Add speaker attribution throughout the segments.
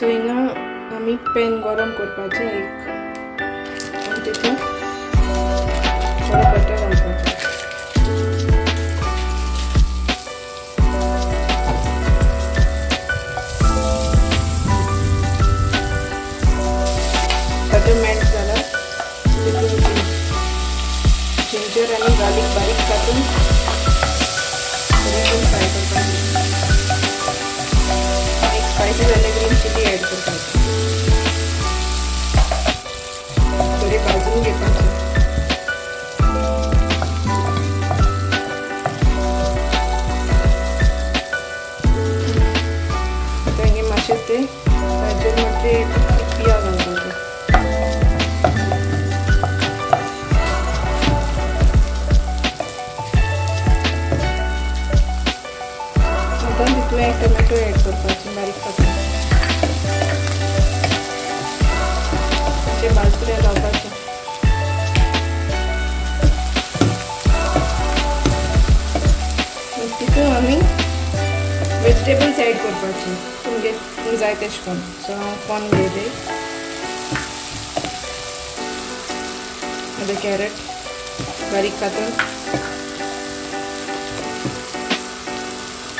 Speaker 1: सो हिंगा आमी पॅन गरम करपाचें एक आनी तितून थोडो बटर घालपाचो. बटर मेल्ट जाल्यार तितून जिंजर आनी गार्लिक बारीक कापून बरें फ्राय करपाचें. एक स्पायसी जाल्यार ग्रीन चिली ॲड करपाची. बरें भाजून घेवपाचें. आतां हें मातशें तें भाजून मातशें पिया घालपाचें. एक टोमॅटो ॲड करपाचें बारीक कापून. अशें भाजून लावपाचें. तितून आमी वेजिटेबल्स ॲड करपाची तुमगे जाय तेशें करून. सो हांव कॉर्न घेयले, आतां कॅरट बारीक कापून,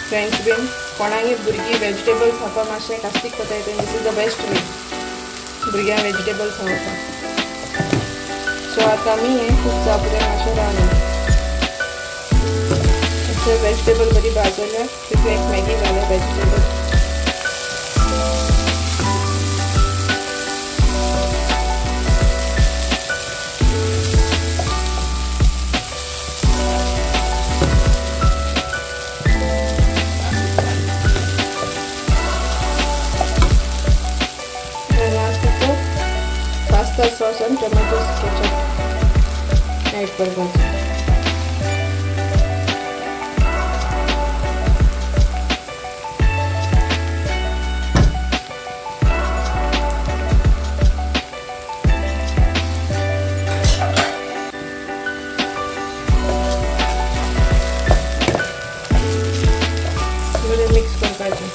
Speaker 1: फ्रेंच बीन. कोणागे भुरगीं वेजिटेबल्स खावपाक मातशें कास्तीक कोताय तें this is the best way भुरग्यांक वेजिटेबल्स खावपाक. सो आतां आमी हें खूब जावपाचें मातशें रावलें. अशें वेजिटेबल बरी भाजल्यार तितून एक मॅगी घालप वेजिटेबल. पास्ता सॉस आणि टोमॅटो केचप ॲड करपाचें. बरें मिक्स करपाचें.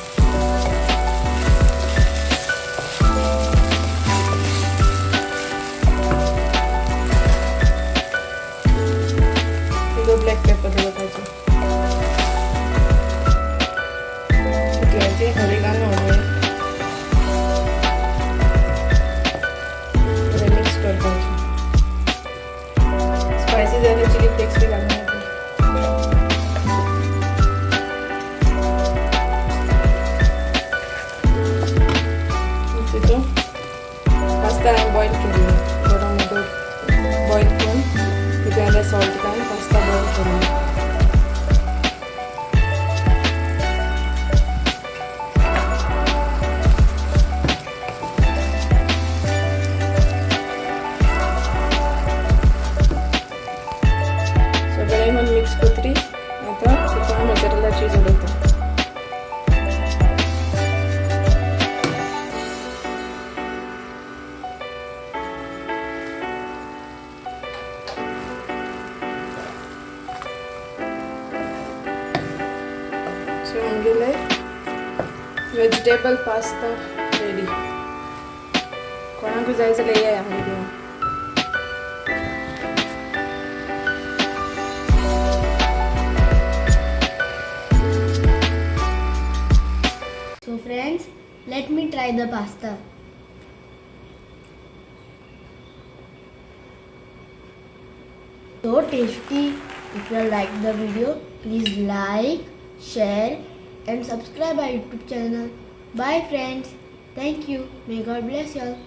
Speaker 1: ब्लॅक पेपर घालपाचो. घ्यायचे ऑरिगानो बरें मिक्स करपाचें. स्पायसी जाल्यार चिली फ्लेक्स बी घालून तितून पास्ता हांवें बॉयल केल्लो गरम उदक बॉयल करून तितून सॉल्ट घालून पास्ता बॉयल केल्लो. सो बरें करून मिक्स करतरी आतां तितून मोझरेला चीज उडयता. सो आमगेले वेजिटेबल पास्ता रेडी. कोणाक जाय जाल्यार येया आमगे.
Speaker 2: So friends, let me try the pasta. So tasty. If you like the video, please like, share and subscribe our YouTube channel. Bye friends. Thank you. May God bless you all.